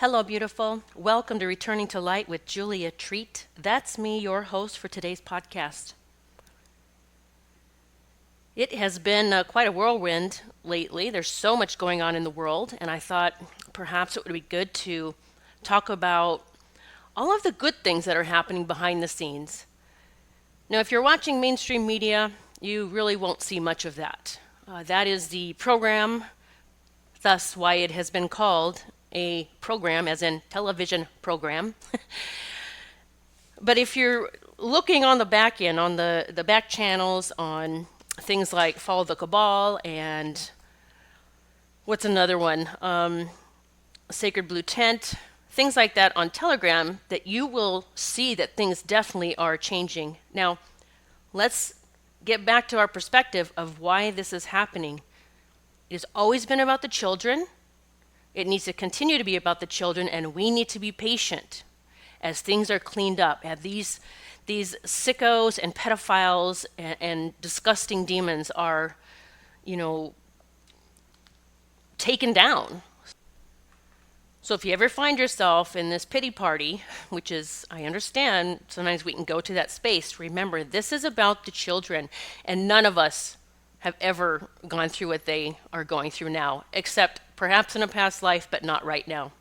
Hello, beautiful. Welcome to Returning to Light with Julia Treat. That's me, your host for today's podcast. It has been quite a whirlwind lately. There's so much going on in the world, and I thought perhaps it would be good to talk about all of the good things that are happening behind the scenes. Now, if you're watching mainstream media, you really won't see much of that. That is the program, thus why it has been called a program, as in television program. But if you're looking on the back end, on the back channels, on things like Follow the Cabal and what's another one? Sacred Blue Tent, things like that on Telegram, that you will see that things definitely are changing. Now, let's get back to our perspective of why this is happening. It has always been about the children. It needs to continue to be about the children, and we need to be patient as things are cleaned up, as these sickos and pedophiles and disgusting demons are, taken down. So if you ever find yourself in this pity party, which is, I understand, sometimes we can go to that space, remember, this is about the children, and none of us have ever gone through what they are going through now, except perhaps in a past life, but not right now.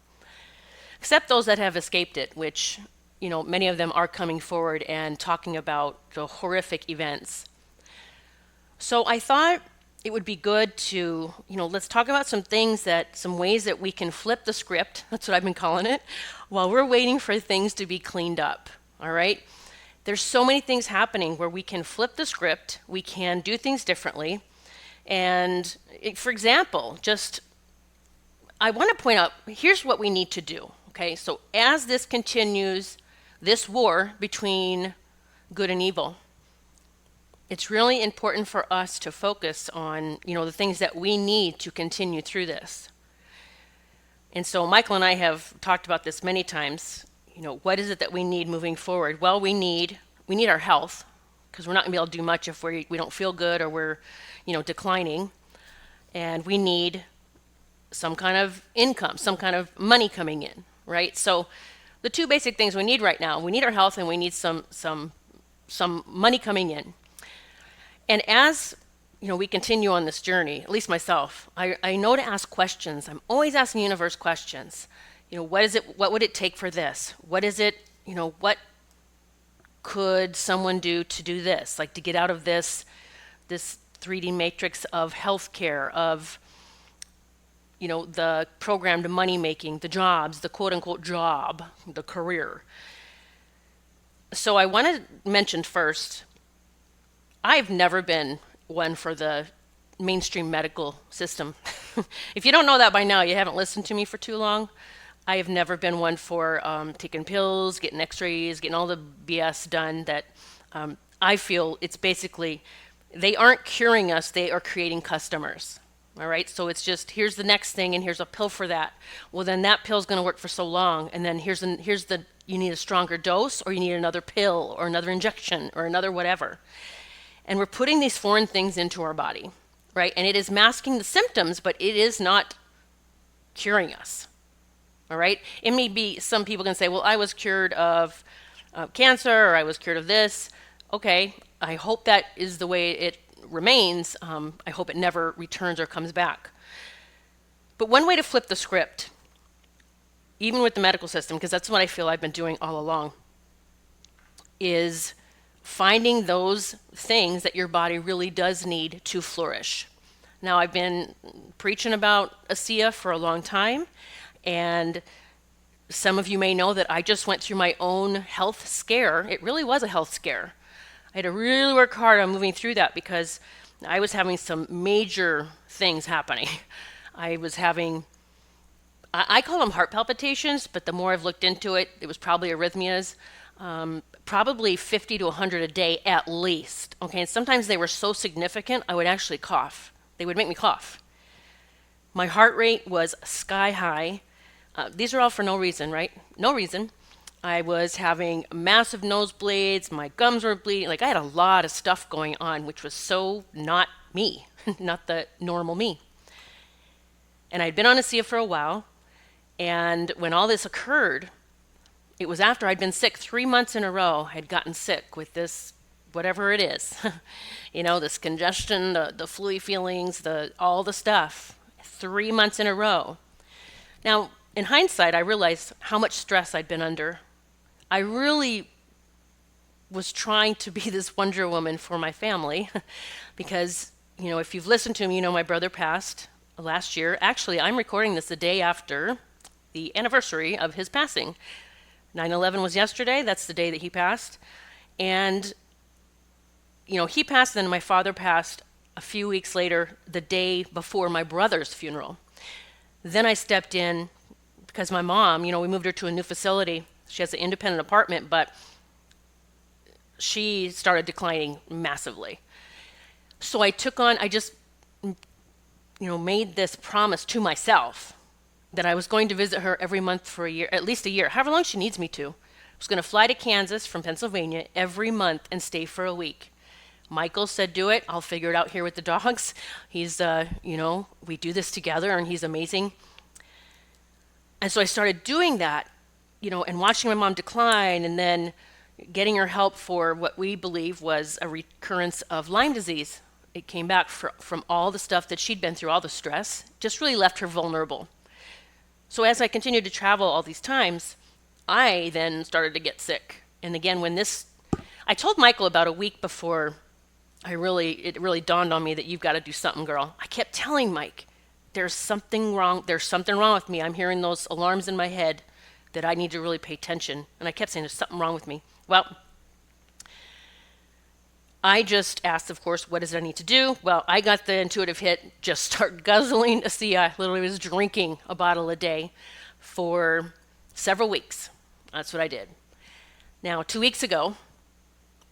Except those that have escaped it, which, many of them are coming forward and talking about the horrific events. So I thought it would be good to, let's talk about some ways that we can flip the script, that's what I've been calling it, while we're waiting for things to be cleaned up, all right? There's so many things happening where we can flip the script, we can do things differently. And for example, I want to point out, here's what we need to do, okay? So as this continues, this war between good and evil, it's really important for us to focus on, the things that we need to continue through this. And so Michael and I have talked about this many times. What is it that we need moving forward? Well, we need our health, because we're not going to be able to do much if we don't feel good or we're, declining. And we need some kind of income, some kind of money coming in, right? So the two basic things we need right now, we need our health and we need some money coming in. And as we continue on this journey, at least myself, I know to ask questions. I'm always asking the universe questions. What is it? What would it take for this? What is it? What could someone do to do this? Like to get out of this 3D matrix of healthcare, of the programmed money making, the jobs, the quote unquote job, the career. So I want to mention first, I've never been one for the mainstream medical system. If you don't know that by now, you haven't listened to me for too long. I have never been one for taking pills, getting x-rays, getting all the BS done that I feel it's basically, they aren't curing us, they are creating customers. All right, so it's just, here's the next thing and here's a pill for that. Well, then that pill's going to work for so long, and then you need a stronger dose, or you need another pill or another injection or another whatever. And we're putting these foreign things into our body, right? And it is masking the symptoms, but it is not curing us. All right? It may be, some people can say, well, I was cured of cancer, or I was cured of this. Okay, I hope that is the way it remains. I hope it never returns or comes back. But one way to flip the script, even with the medical system, because that's what I feel I've been doing all along, is finding those things that your body really does need to flourish. Now, I've been preaching about ASEA for a long time, and some of you may know that I just went through my own health scare. It really was a health scare. I had to really work hard on moving through that because I was having some major things happening. I was having, I call them heart palpitations, but the more I've looked into it, it was probably arrhythmias. Probably 50 to 100 a day at least. Okay, and sometimes they were so significant, I would actually cough. They would make me cough. My heart rate was sky high. These are all for no reason, right? No reason. I was having massive nosebleeds. My gums were bleeding. Like, I had a lot of stuff going on, which was so not me, not the normal me. And I'd been on ASEA for a while, And when all this occurred, it was after I'd been sick 3 months in a row. I'd gotten sick with this, whatever it is, this congestion, the flu feelings, all the stuff, 3 months in a row. Now, in hindsight, I realized how much stress I'd been under. I really was trying to be this Wonder Woman for my family because, if you've listened to me, my brother passed last year. Actually, I'm recording this the day after the anniversary of his passing. 9/11 was yesterday. That's the day that he passed. And, he passed, then my father passed a few weeks later, the day before my brother's funeral. Then I stepped in because my mom, we moved her to a new facility. She has an independent apartment, but she started declining massively. So I just, made this promise to myself that I was going to visit her every month for a year, at least a year, however long she needs me to. I was going to fly to Kansas from Pennsylvania every month and stay for a week. Michael said, do it. I'll figure it out here with the dogs. He's, we do this together and he's amazing. And so I started doing that, and watching my mom decline and then getting her help for what we believe was a recurrence of Lyme disease. It came back from all the stuff that she'd been through, all the stress, just really left her vulnerable. So as I continued to travel all these times, I then started to get sick. And again, I told Michael about a week before it really dawned on me that you've got to do something, girl. I kept telling Mike, there's something wrong with me. I'm hearing those alarms in my head that I need to really pay attention. And I kept saying there's something wrong with me. Well, I just asked, of course, what does I need to do? Well, I got the intuitive hit, just start guzzling ASEA. I literally was drinking a bottle a day for several weeks. That's what I did. Now, 2 weeks ago,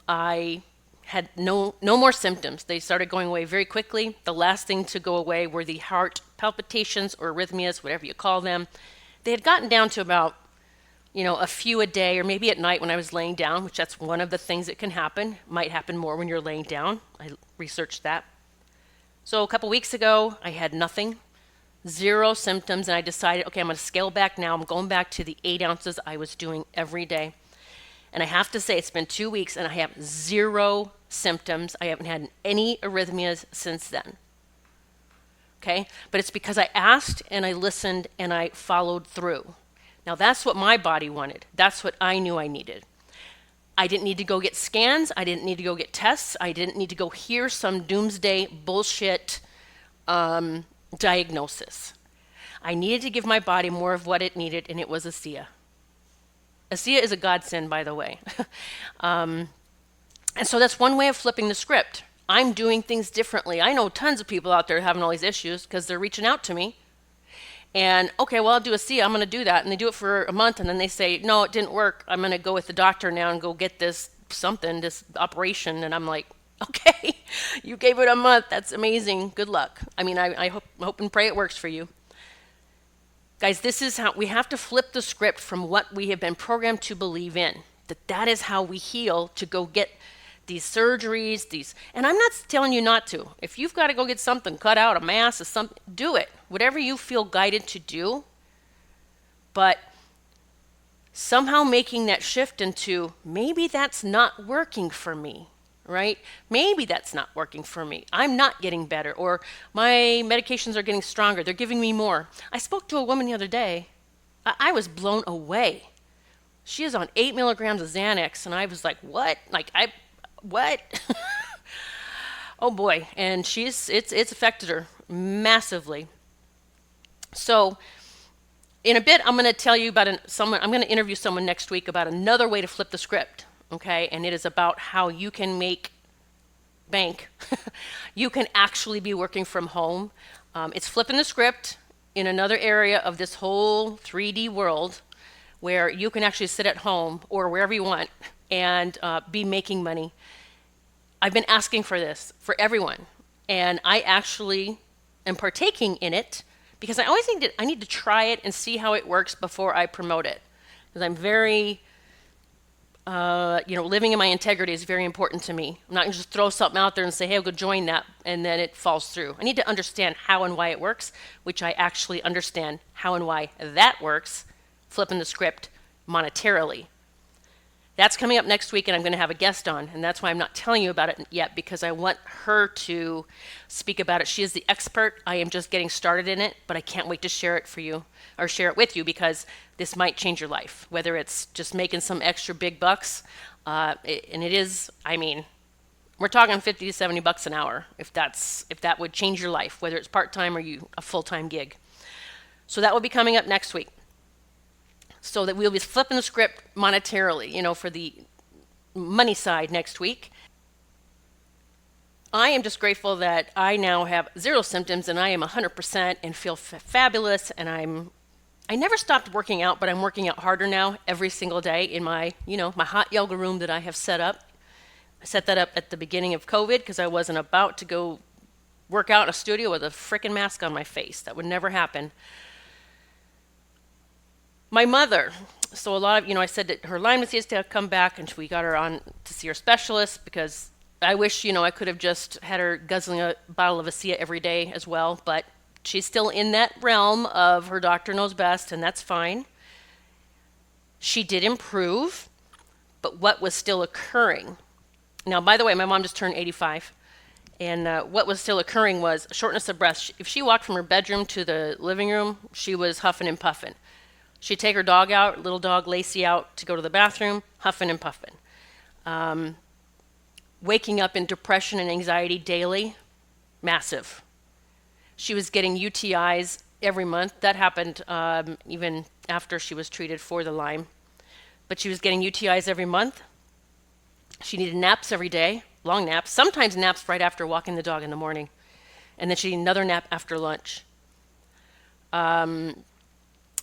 I had no more symptoms. They started going away very quickly. The last thing to go away were the heart palpitations or arrhythmias, whatever you call them. They had gotten down to about a few a day, or maybe at night when I was laying down, which that's one of the things that can happen. Might happen more when you're laying down. I researched that. So a couple weeks ago, I had nothing, 0 symptoms, and I decided, okay, I'm going to scale back now. I'm going back to the 8 ounces I was doing every day. And I have to say, it's been 2 weeks, and I have 0 symptoms. I haven't had any arrhythmias since then. Okay? But it's because I asked, and I listened, and I followed through. Now, that's what my body wanted. That's what I knew I needed. I didn't need to go get scans. I didn't need to go get tests. I didn't need to go hear some doomsday bullshit diagnosis. I needed to give my body more of what it needed, and it was ASEA. ASEA is a godsend, by the way. And so that's one way of flipping the script. I'm doing things differently. I know tons of people out there having all these issues because they're reaching out to me. And, okay, well, I'll do ASEA. I'm going to do that. And they do it for a month, and then they say, no, it didn't work. I'm going to go with the doctor now and go get this operation. And I'm like, okay, you gave it a month. That's amazing. Good luck. I mean, I hope and pray it works for you. Guys, this is how we have to flip the script from what we have been programmed to believe in. That is how we heal, to go get these surgeries, and I'm not telling you not to. If you've got to go get something cut out, a mass or something, do it. Whatever you feel guided to do. But somehow making that shift into, maybe that's not working for me, right? Maybe that's not working for me. I'm not getting better, or my medications are getting stronger. They're giving me more. I spoke to a woman the other day. I was blown away. She is on 8 milligrams of Xanax, and I was like, what? What? Oh boy. And it's affected her massively. So in a bit, I'm going to tell you about I'm going to interview someone next week about another way to flip the script. Okay. And it is about how you can make bank. You can actually be working from home. It's flipping the script in another area of this whole 3D world where you can actually sit at home or wherever you want and be making money. I've been asking for this for everyone, and I actually am partaking in it because I need to try it and see how it works before I promote it, because I'm very living in my integrity is very important to me. I'm not going to just throw something out there and say, hey, I'll go join that, and then it falls through. I need to understand how and why it works, which I actually understand how and why that works, flipping the script monetarily. That's coming up next week, and I'm going to have a guest on, and that's why I'm not telling you about it yet, because I want her to speak about it. She is the expert. I am just getting started in it, but I can't wait to share it for you, or share it with you, because this might change your life, whether it's just making some extra big bucks, and it is, we're talking 50 to 70 bucks an hour, if that would change your life, whether it's part-time or a full-time gig. So that will be coming up next week. So that we'll be flipping the script monetarily, for the money side next week. I am just grateful that I now have 0 symptoms and I am 100% and feel fabulous. And I never stopped working out, but I'm working out harder now every single day in my hot yoga room that I have set up. I set that up at the beginning of COVID because I wasn't about to go work out in a studio with a freaking mask on my face. That would never happen. My mother, so a lot of, I said that her Lyme disease to come back, and we got her on to see her specialist, because I wish, I could have just had her guzzling a bottle of ASEA every day as well, but she's still in that realm of her doctor knows best, and that's fine. She did improve, but what was still occurring? Now, by the way, my mom just turned 85, and what was still occurring was shortness of breath. If she walked from her bedroom to the living room, she was huffing and puffing. She'd take her dog out, little dog Lacey, out to go to the bathroom, huffing and puffing. Waking up in depression and anxiety daily, massive. She was getting UTIs every month. That happened even after she was treated for the Lyme. But she was getting UTIs every month. She needed naps every day, long naps, sometimes naps right after walking the dog in the morning. And then she needed another nap after lunch.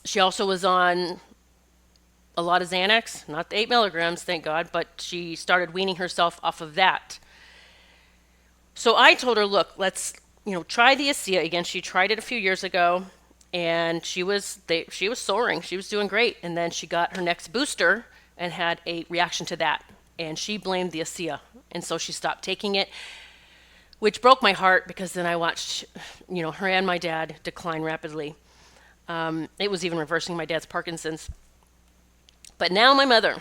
She also was on a lot of Xanax, not the 8 milligrams, thank God, but she started weaning herself off of that. So I told her, look, let's, try the ASEA again. She tried it a few years ago, and she was soaring. She was doing great. And then she got her next booster and had a reaction to that. And she blamed the ASEA. And so she stopped taking it, which broke my heart, because then I watched, her and my dad decline rapidly. It was even reversing my dad's Parkinson's. But now my mother,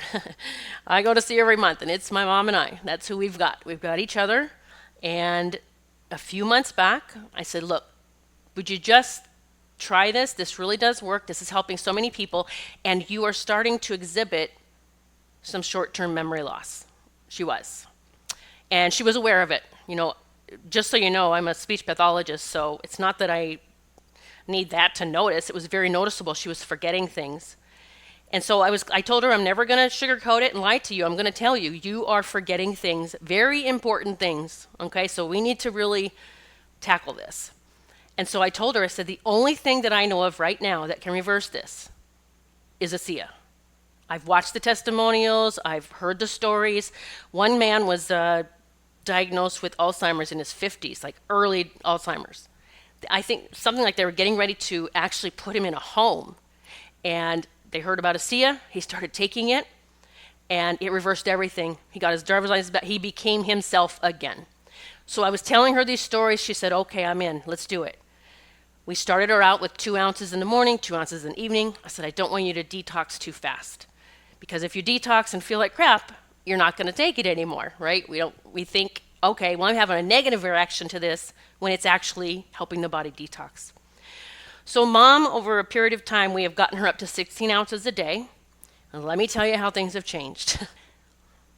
I go to see her every month, and it's my mom and I. That's who we've got. We've got each other. And a few months back, I said, look, would you just try this? This really does work. This is helping so many people. And you are starting to exhibit some short-term memory loss. She was. And she was aware of it. Just so you know, I'm a speech pathologist, so it's not that I need that to notice. It was very noticeable. She was forgetting things. And so I told her, I'm never going to sugarcoat it and lie to you. I'm going to tell you, you are forgetting things, very important things. Okay, so we need to really tackle this. And so I told her, I said, the only thing that I know of right now that can reverse this is ASEA. I've watched the testimonials. I've heard the stories. One man was diagnosed with Alzheimer's in his 50s, like early Alzheimer's. I think something like they were getting ready to actually put him in a home. And they heard about ASEA. He started taking it, and it reversed everything. He got his driver's license back. He became himself again. So I was telling her these stories. She said, okay, I'm in. Let's do it. We started her out with 2 ounces in the morning, 2 ounces in the evening. I said, I don't want you to detox too fast, because if you detox and feel like crap, you're not going to take it anymore, right? We think, okay, well, I'm having a negative reaction to this when it's actually helping the body detox. So Mom, over a period of time, we have gotten her up to 16 ounces a day. And let me tell you how things have changed.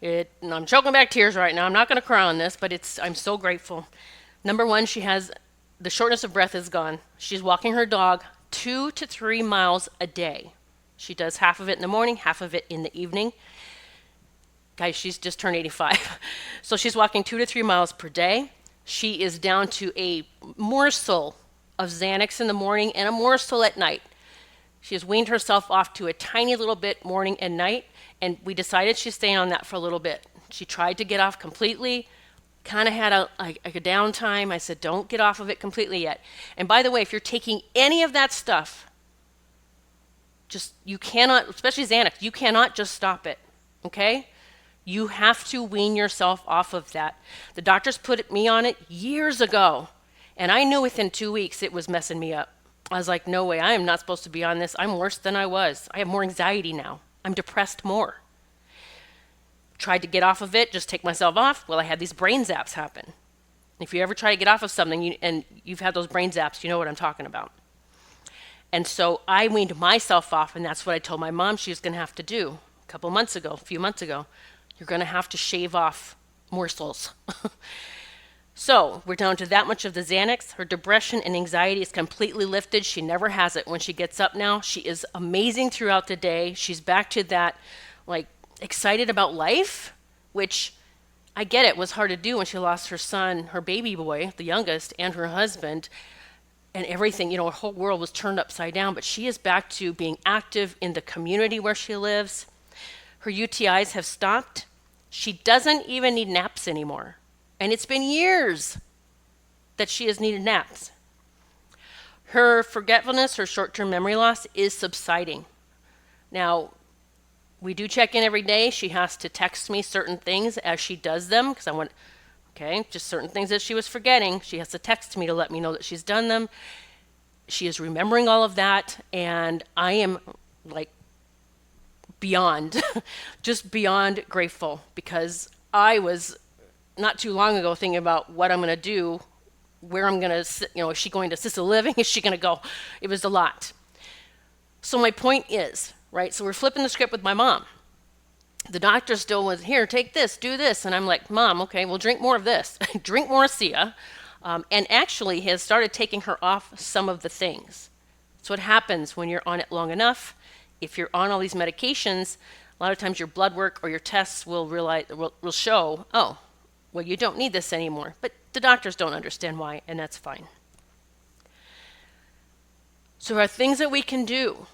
I'm choking back tears right now. I'm not going to cry on this, but I'm so grateful. Number one, the shortness of breath is gone. She's walking her dog 2 to 3 miles a day. She does half of it in the morning, half of it in the evening. Guys, she's just turned 85. So she's walking 2 to 3 miles per day. She is down to a morsel of Xanax in the morning and a morsel at night. She has weaned herself off to a tiny little bit morning and night, and we decided she'd stay on that for a little bit. She tried to get off completely, kind of had a downtime. I said, don't get off of it completely yet. And by the way, if you're taking any of that stuff, you cannot, especially Xanax, you cannot just stop it, okay? You have to wean yourself off of that. The doctors put me on it years ago, and I knew within 2 weeks it was messing me up. I was like, no way, I am not supposed to be on this. I'm worse than I was. I have more anxiety now. I'm depressed more. Tried to get off of it, just take myself off. Well, I had these brain zaps happen. If you ever try to get off of something and you've had those brain zaps, you know what I'm talking about. And so I weaned myself off, and that's what I told my mom she was going to have to do a few months ago. You're going to have to shave off morsels. So we're down to that much of the Xanax. Her depression and anxiety is completely lifted. She never has it when she gets up now. She is amazing throughout the day. She's back to that, like, excited about life, which I get it was hard to do when she lost her son, her baby boy, the youngest, and her husband, and everything. Her whole world was turned upside down. But she is back to being active in the community where she lives. Her UTIs have stopped. She doesn't even need naps anymore. And it's been years that she has needed naps. Her forgetfulness, her short-term memory loss is subsiding. Now, we do check in every day. She has to text me certain things as she does them because just certain things that she was forgetting. She has to text me to let me know that she's done them. She is remembering all of that, and I am like beyond, just beyond grateful because I was not too long ago thinking about what I'm going to do, where I'm going to sit, is she going to assisted living? Is she going to go? It was a lot. So my point is, right, so we're flipping the script with my mom. The doctor still was, here, take this, do this. And I'm like, Mom, okay, well, drink more of this. Drink more Cia. And actually has started taking her off some of the things. So what happens when you're on it long enough, if you're on all these medications, a lot of times your blood work or your tests will show, oh, well, you don't need this anymore. But the doctors don't understand why, and that's fine. So there are things that we can do,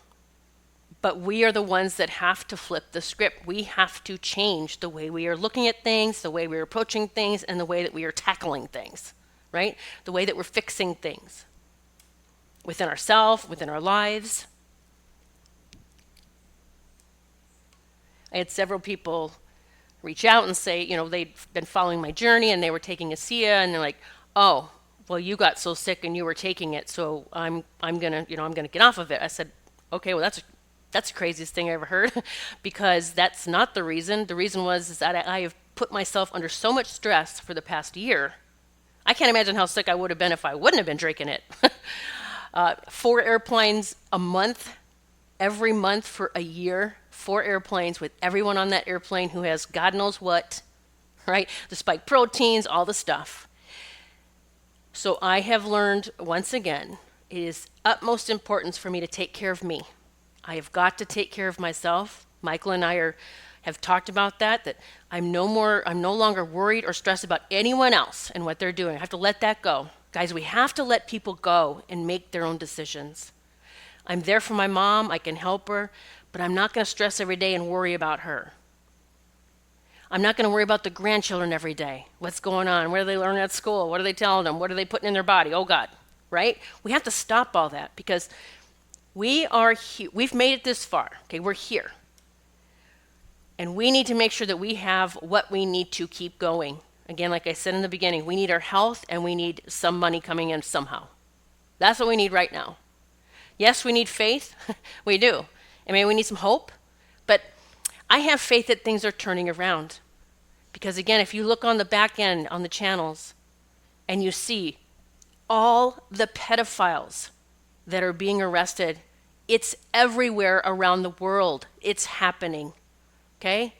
but we are the ones that have to flip the script. We have to change the way we are looking at things, the way we're approaching things, and the way that we are tackling things, right? The way that we're fixing things within ourselves, within our lives. I had several people reach out and say, they'd been following my journey and they were taking a Cia, and they're like, oh, well, you got so sick and you were taking it, so I'm gonna get off of it. I said, okay, well, that's the craziest thing I ever heard because that's not the reason. The reason is that I have put myself under so much stress for the past year. I can't imagine how sick I would have been if I wouldn't have been drinking it. 4 airplanes a month, every month for a year. 4 airplanes with everyone on that airplane who has God knows what, right? The spike proteins, all the stuff. So I have learned once again, it is utmost importance for me to take care of me. I have got to take care of myself. Michael and I have talked about that I'm no longer worried or stressed about anyone else and what they're doing. I have to let that go. Guys, we have to let people go and make their own decisions. I'm there for my mom, I can help her, but I'm not going to stress every day and worry about her. I'm not going to worry about the grandchildren every day. What's going on? What are they learning at school? What are they telling them? What are they putting in their body? Oh, God, right? We have to stop all that because we've made it this far. Okay, we're here. And we need to make sure that we have what we need to keep going. Again, like I said in the beginning, we need our health and we need some money coming in somehow. That's what we need right now. Yes, we need faith. We do. I mean, we need some hope. But I have faith that things are turning around. Because again, if you look on the back end, on the channels, and you see all the pedophiles that are being arrested, it's everywhere around the world. It's happening. Okay?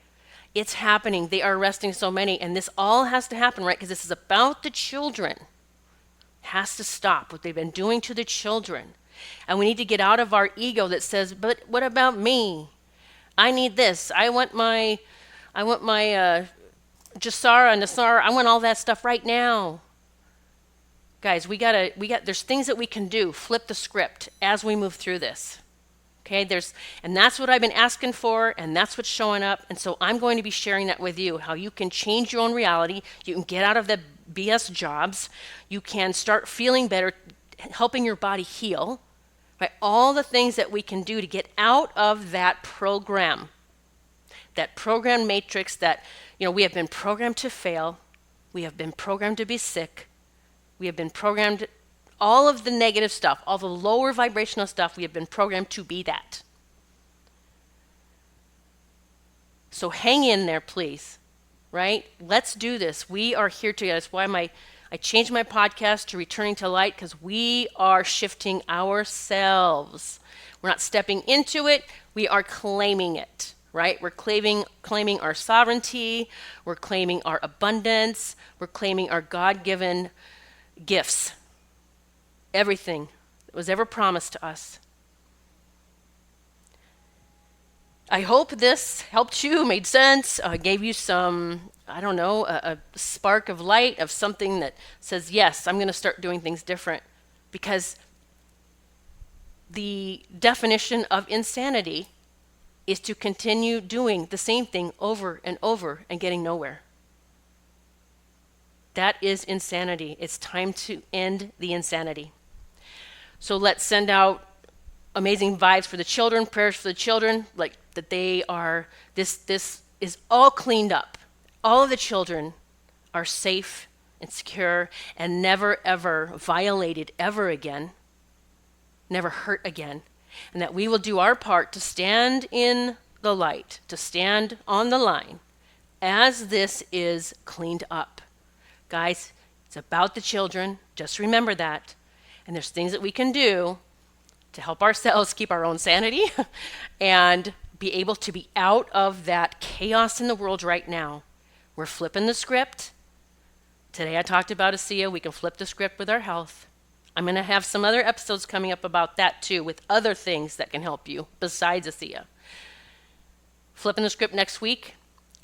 It's happening. They are arresting so many. And this all has to happen, right? Because this is about the children. It has to stop what they've been doing to the children. And we need to get out of our ego that says, but what about me? I need this. I want my Jasara, Nasara. I want all that stuff right now. Guys, there's things that we can do. Flip the script as we move through this. Okay, and that's what I've been asking for, and that's what's showing up. And so I'm going to be sharing that with you, how you can change your own reality. You can get out of the BS jobs. You can start feeling better, helping your body heal. Right? All the things that we can do to get out of that program. that program matrix that, we have been programmed to fail. We have been programmed to be sick. We have been programmed, all of the negative stuff, all the lower vibrational stuff, we have been programmed to be that. So hang in there, please, right? Let's do this. We are here together. That's why I changed my podcast to Returning to Light, because we are shifting ourselves. We're not stepping into it. We are claiming it, right? We're claiming our sovereignty. We're claiming our abundance. We're claiming our God-given gifts. Everything that was ever promised to us. I hope this helped you, made sense, gave you some, I don't know, a spark of light of something that says, yes, I'm going to start doing things different. Because the definition of insanity is to continue doing the same thing over and over and getting nowhere. That is insanity. It's time to end the insanity. So let's send out amazing vibes for the children, prayers for the children, like that they are, this is all cleaned up. All of the children are safe and secure and never ever violated ever again, never hurt again. And that we will do our part to stand in the light, to stand on the line as this is cleaned up. Guys, it's about the children. Just remember that. And there's things that we can do to help ourselves keep our own sanity and be able to be out of that chaos in the world right now. We're flipping the script. Today I talked about ASEA. We can flip the script with our health. I'm going to have some other episodes coming up about that too, with other things that can help you besides ASEA. Flipping the script next week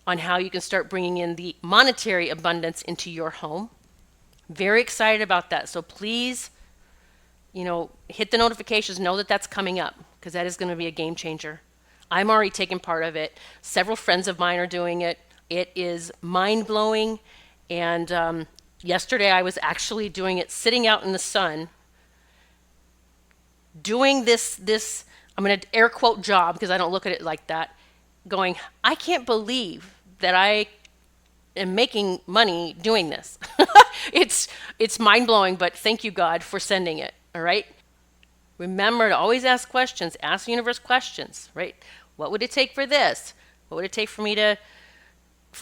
on how you can start bringing in the monetary abundance into your home. Very excited about that. So please, hit the notifications, know that that's coming up, because that is going to be a game changer. I'm already taking part of it. Several friends of mine are doing it. It is mind-blowing. And yesterday I was actually doing it sitting out in the sun, doing this I'm going to air quote job, because I don't look at it like that, going, I can't believe that I am making money doing this. It's mind-blowing, but thank you, God, for sending it, all right? Remember to always ask questions. Ask the universe questions, right? What would it take for this? What would it take for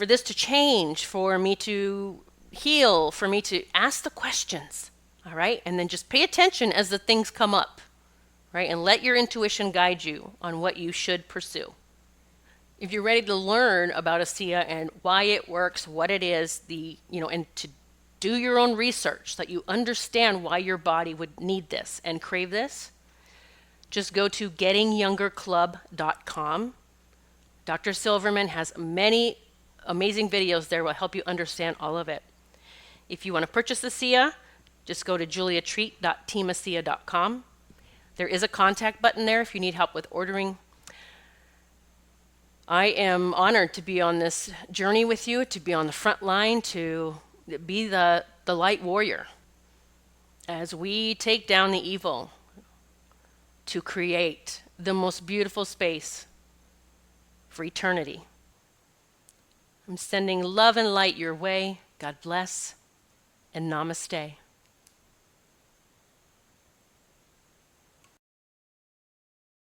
this to change, for me to heal, for me to ask the questions, all right? And then just pay attention as the things come up, right? And let your intuition guide you on what you should pursue. If you're ready to learn about ASEA and why it works, what it is, and to do your own research so that you understand why your body would need this and crave this, just go to gettingyoungerclub.com. Dr. Silverman has many amazing videos there that will help you understand all of it. If you want to purchase ASEA, just go to juliatreat.teamasea.com. There is a contact button there if you need help with ordering. I am honored to be on this journey with you, to be on the front line, to be the light warrior as we take down the evil to create the most beautiful space for eternity. I'm sending love and light your way. God bless and namaste.